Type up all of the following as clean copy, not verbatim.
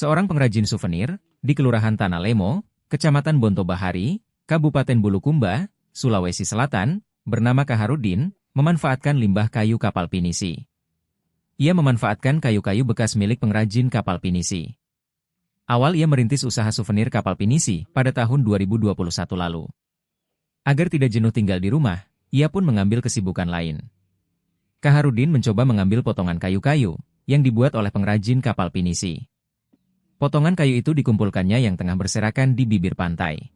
Seorang pengrajin souvenir di Kelurahan Tanah Lemo, Kecamatan Bonto Bahari, Kabupaten Bulukumba, Sulawesi Selatan, bernama Kaharudin, memanfaatkan limbah kayu kapal pinisi. Ia memanfaatkan kayu-kayu bekas milik pengrajin kapal pinisi. Awal ia merintis usaha souvenir kapal pinisi pada tahun 2021 lalu. Agar tidak jenuh tinggal di rumah, ia pun mengambil kesibukan lain. Kaharudin mencoba mengambil potongan kayu-kayu yang dibuat oleh pengrajin kapal pinisi. Potongan kayu itu dikumpulkannya yang tengah berserakan di bibir pantai.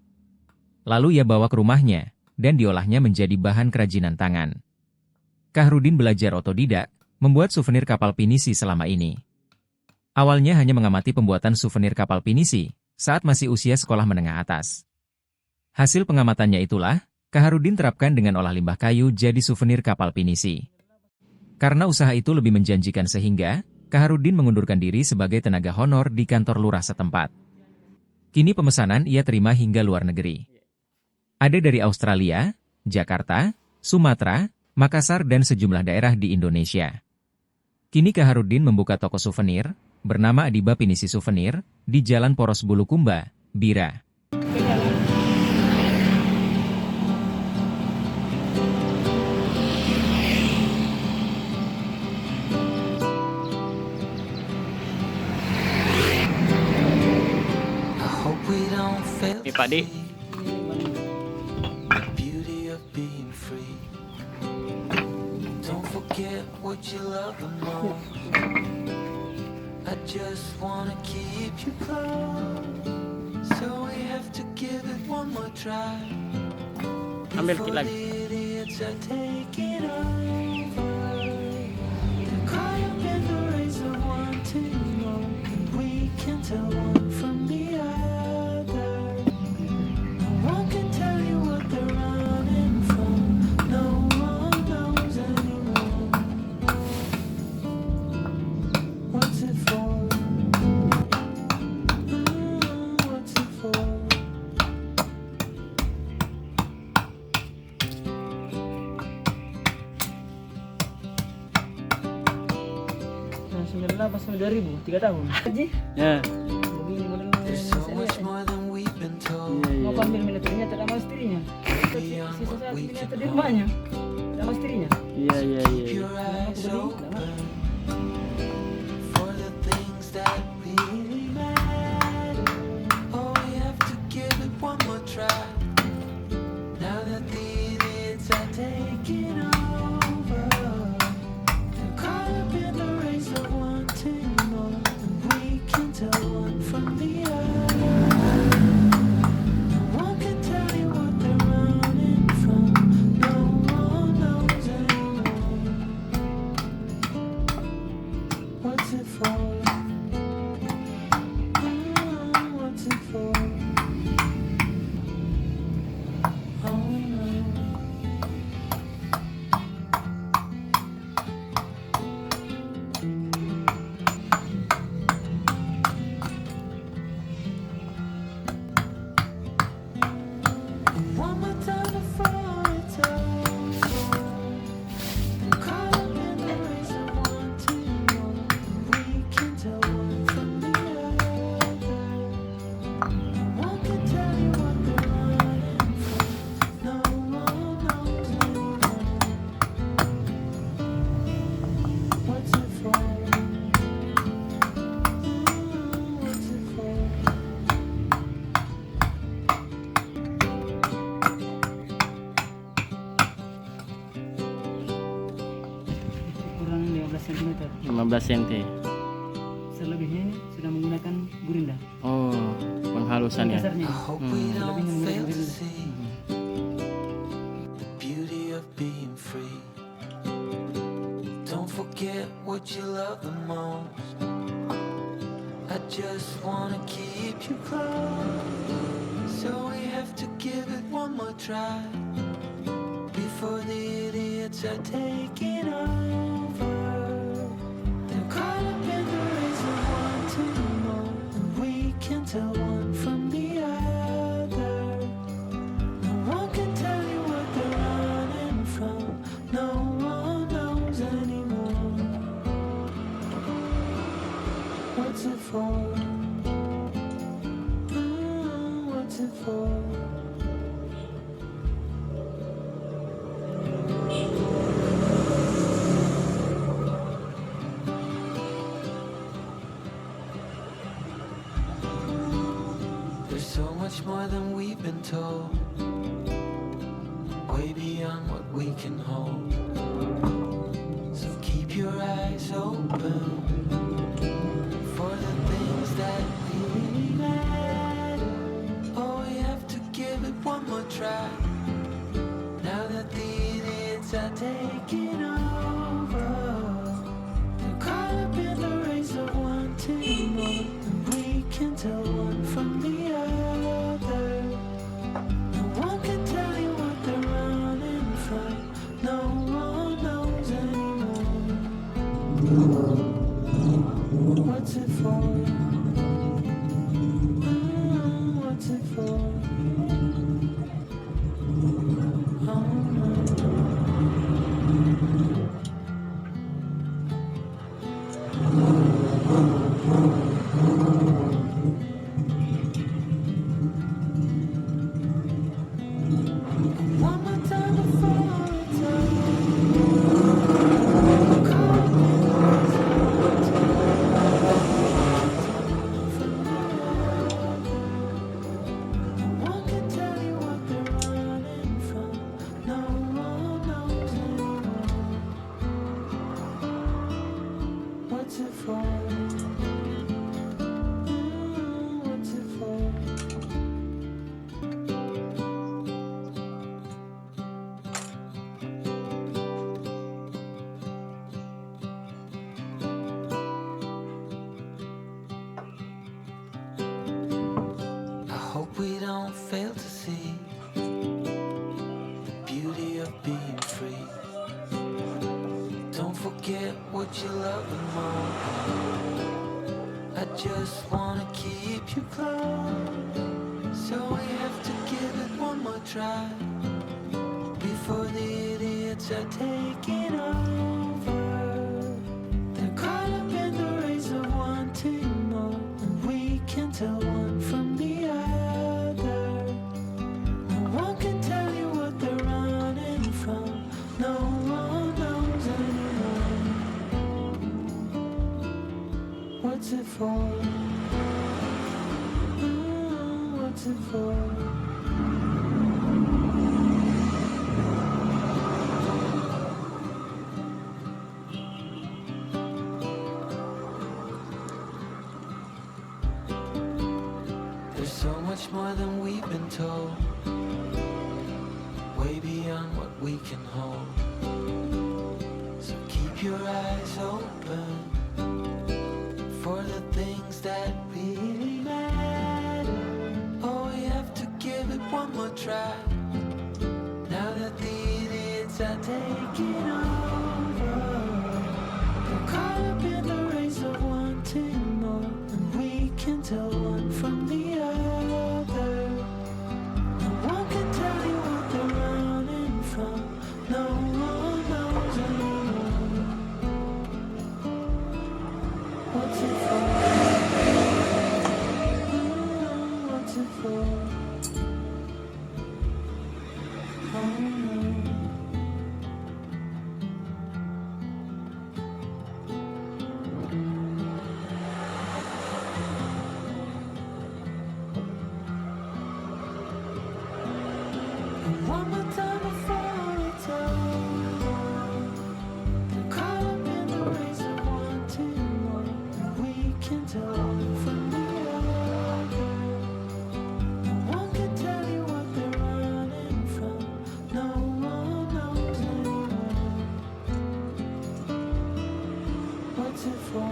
Lalu ia bawa ke rumahnya dan diolahnya menjadi bahan kerajinan tangan. Kaharudin belajar otodidak, membuat souvenir kapal pinisi selama ini. Awalnya hanya mengamati pembuatan souvenir kapal pinisi saat masih usia sekolah menengah atas. Hasil pengamatannya itulah, Kaharudin terapkan dengan olah limbah kayu jadi souvenir kapal pinisi. Karena usaha itu lebih menjanjikan sehingga, Kaharudin mengundurkan diri sebagai tenaga honor di kantor lurah setempat. Kini pemesanan ia terima hingga luar negeri. Ada dari Australia, Jakarta, Sumatera, Makassar dan sejumlah daerah di Indonesia. Kini Kaharudin membuka toko souvenir, bernama Adiba Pinisi Souvenir, di Jalan Poros Bulukumba, Bira. Nih Pak Di. Ambil dikit lagi. Pas 2000, 3 tahun. Haji? Ya. Mau ambil miniaturnya tak sama istrinya. Sisa saat miniatur di rumahnya. Sama istrinya. Iya. Aku beli, kurang 15 cm. 15 cm. Selebihnya ini sudah menggunakan gurinda. Oh, penghalusan ya. Dasarnya. Selebihnya menggunakan gurinda. Before the idiots are taking over, they're caught up in the race of wanting more, and we can tell one from the other. No one can tell you what they're running from. No one knows anymore. What's it for? more than we've been told, way beyond what we can hold. So keep your eyes open for the things that really matter. Oh, we have to give it one more try. Now that the idiots are taking over, they're caught up in the race of wanting more, and we can tell one from the other. No one can tell you what they're running from. No one knows anymore. What's it for? What's it for? Oh no. One more time before it's no one can tell you what they're running from. No one knows anymore. What's it for? What's it for? I hope we don't fail to see the beauty of being free. Don't forget what you love the most. I just wanna keep you close, so we have to give it one more try before the idiots are taking over. They're caught up in the race of wanting more, and we can tell one from the other. No one can tell you what they're running from. No one knows anymore. What's it for? What's it for? There's so much more than we've been told, way beyond what we can hold. So keep your eyes open for the things that really matter. Oh, we have to give it one more try. Now that the idiots are taking over, they're caught up in the race of wanting more, and we can tell one from the other. No one can tell you what they're running from. No one knows anymore. What's it for? What's it for? Oh no. One more time before it's over. They're caught up in the race of wanting more, and we can tell one from the other. No one can tell you what they're running from. No one knows anymore. What's it for?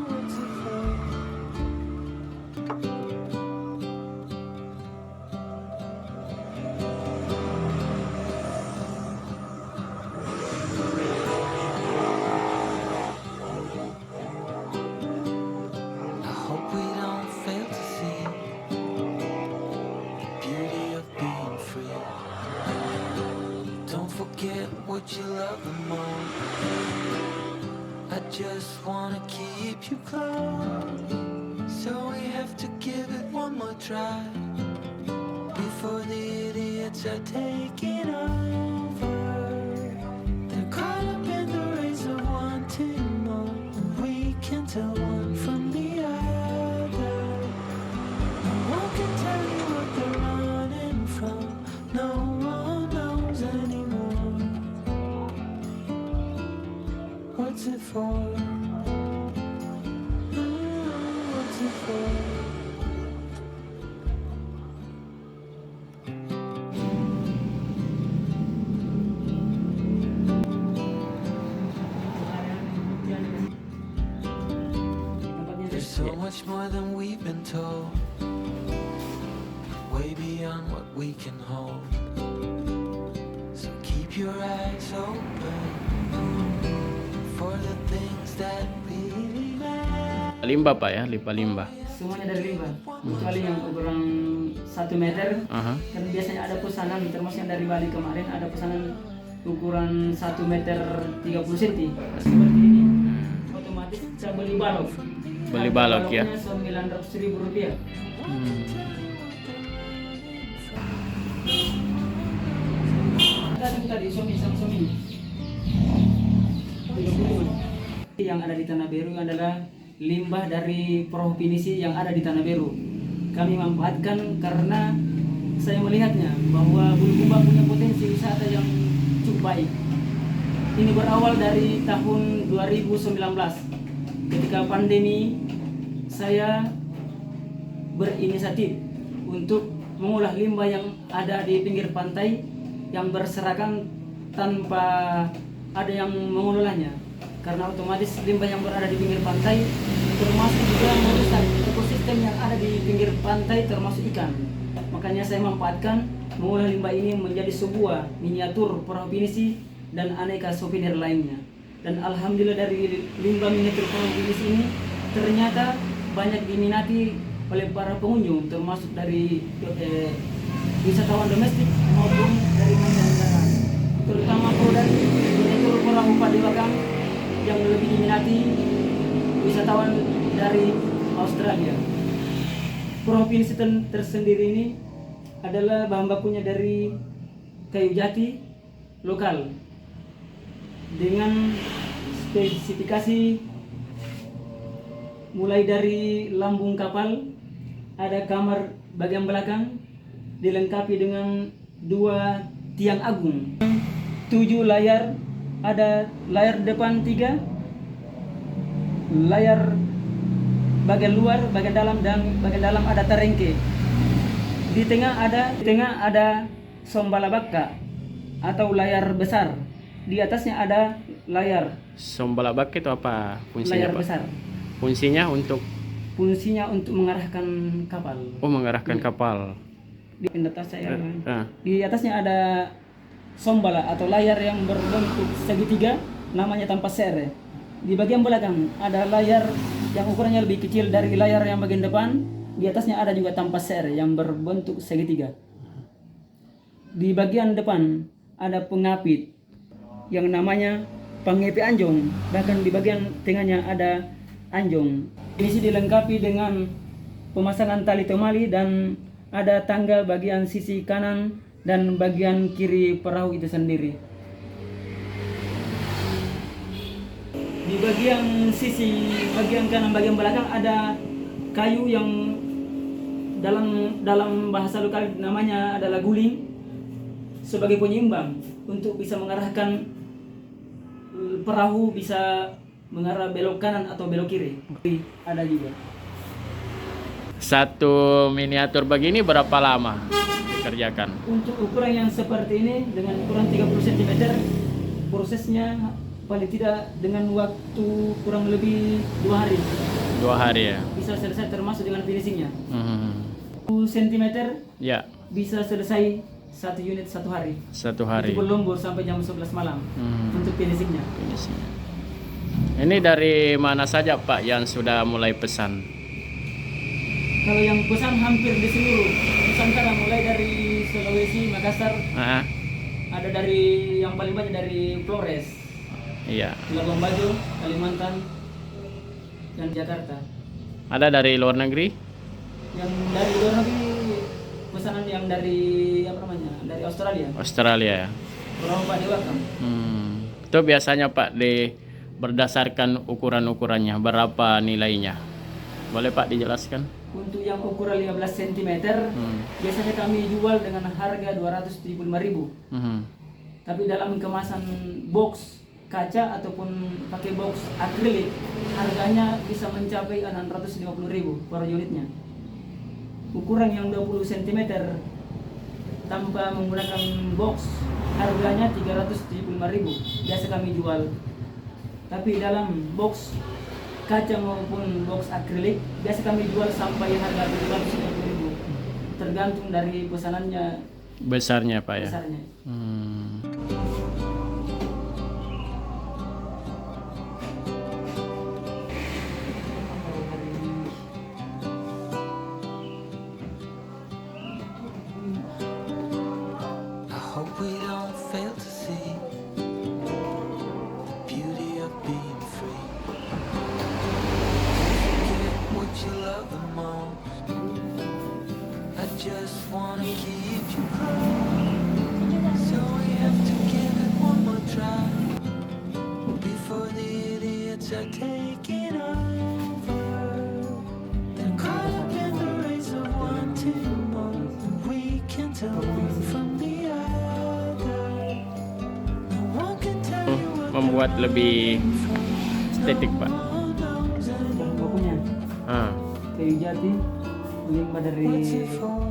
What's it for? I hope we don't fail to see the beauty of being free. Don't forget what you love the most. I just wanna keep you close, so we have to give it one more try before the idiots are taking over. They're caught up in the race of wanting more, and we can tell one from the other. much more than we've been told, way beyond what we can hold. So keep your eyes open for the things that really matter. Limbah Pak ya, limbah-limbah. Semuanya dari limbah, kecuali yang ukuran 1 meter. Karena biasanya ada pesanan, termasuk yang dari Bali kemarin ada pesanan ukuran 1 meter 30 cm seperti ini. Otomatis saya beli balok. Beli balok ya. 900.000 rupiah. Tadi suami sama suami. Yang ada di Tanah Beru adalah limbah dari perahu pinisi yang ada di Tanah Beru. Kami manfaatkan karena saya melihatnya bahwa Bulukumba punya potensi wisata yang cukup baik. Ini berawal dari tahun 2019. Ketika pandemi, saya berinisiatif untuk mengolah limbah yang ada di pinggir pantai yang berserakan tanpa ada yang mengelolanya. Karena otomatis limbah yang berada di pinggir pantai termasuk juga merusak ekosistem yang ada di pinggir pantai termasuk ikan. Makanya saya memanfaatkan mengolah limbah ini menjadi sebuah miniatur perahu pinisi dan aneka souvenir lainnya. Dan alhamdulillah dari limbah miniatur perahu pinisi ini ternyata banyak diminati oleh para pengunjung, termasuk dari wisatawan domestik maupun dari mancanegara. Terutama produk miniatur perahu Padewakan yang lebih diminati wisatawan dari Australia. Perahu pinisi tersendiri ini adalah bahan bakunya dari kayu jati lokal dengan spesifikasi mulai dari lambung kapal, ada kamar bagian belakang dilengkapi dengan 2 tiang agung, 7 layar, ada layar depan 3, layar bagian luar, bagian dalam, dan bagian dalam ada terengke. Di tengah ada sombalabaka atau layar besar. Di atasnya ada layar. Sombalabaka itu apa fungsinya Layar Pak? besar. Fungsinya untuk mengarahkan kapal. Oh, mengarahkan kapal. Di atas saya. Ah. Di atasnya ada sombala atau layar yang berbentuk segitiga, namanya tanpa sere. Di bagian belakang ada layar yang ukurannya lebih kecil dari layar yang bagian depan. Di atasnya ada juga tanpa sere yang berbentuk segitiga. Di bagian depan ada pengapit yang namanya pengepi anjong. Bahkan di bagian tengahnya ada anjong. Ini dilengkapi dengan pemasangan tali temali dan ada tangga bagian sisi kanan dan bagian kiri perahu itu sendiri. Di bagian sisi bagian kanan bagian belakang ada kayu yang dalam bahasa lokal namanya adalah guling sebagai penyeimbang untuk bisa mengarahkan perahu bisa mengarah belok kanan atau belok kiri. Ada juga. Satu miniatur begini berapa lama dikerjakan? Untuk ukuran yang seperti ini dengan ukuran 30 cm prosesnya paling tidak dengan waktu kurang lebih 2 hari. 2 hari ya. Bisa selesai termasuk dengan finishingnya. 2 cm ya. bisa selesai 1 unit 1 hari. 1 hari. Itu berlembur sampai jam 11 malam untuk finishingnya. Ini dari mana saja Pak yang sudah mulai pesan? Kalau yang pesan hampir di seluruh Nusantara, mulai dari Sulawesi, Makassar, ada dari yang paling banyak dari Flores, iya, Labuan Bajo, Kalimantan, dan Jakarta. Ada dari luar negeri? Yang dari luar negeri pesanan yang dari apa namanya? Dari Australia. Australia ya. Perahu Padewakan. Itu biasanya Pak berdasarkan ukuran-ukurannya berapa nilainya? Boleh Pak dijelaskan? Untuk yang ukuran 15 cm biasanya kami jual dengan harga 275.000. Tapi dalam kemasan box kaca ataupun pakai box akrilik harganya bisa mencapai 650.000 per unitnya. Ukuran yang 20 cm tanpa menggunakan box harganya 375.000 biasa kami jual. Tapi dalam box kaca maupun box akrilik biasa kami jual sampai harga 750.000, tergantung dari pesanannya Besarnya Pak ya. besarnya. I hope we don't fail to see the beauty of being free. Forget what you love the most. I just wanna keep you close. So we have to give it one more try before the idiots are taking over. They're caught up in the race of wanting more. We can tell one from the other. No one can tell you what Membuat lebih estetik Pak. Pokoknya Ah, kayu jati, limbah dari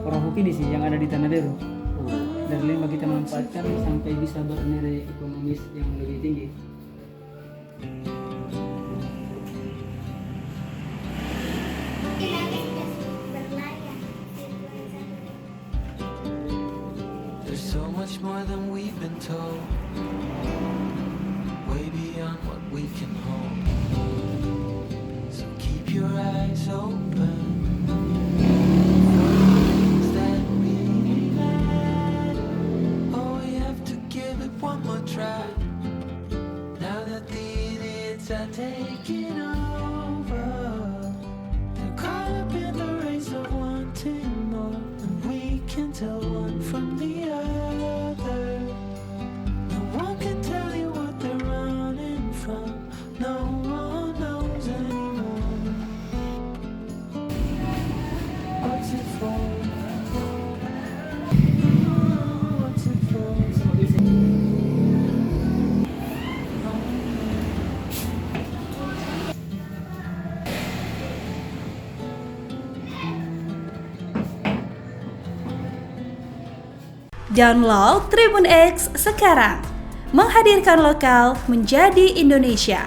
perahu ini sih yang ada di Tanah Deru. Dari limbah kita manfaatkan sampai bisa bernilai ekonomis yang lebih tinggi. there's so much more than we've been told, way beyond what we can hold. So keep your eyes open for things that really matter. Oh, we have to give it one more try now that the idiots are taking over. They're caught up in the race of wanting more, and we can tell one from the other. No one can tell you what they're running from. No one knows anymore. What's it for? What's it for? Download Tribun X sekarang, menghadirkan lokal menjadi Indonesia.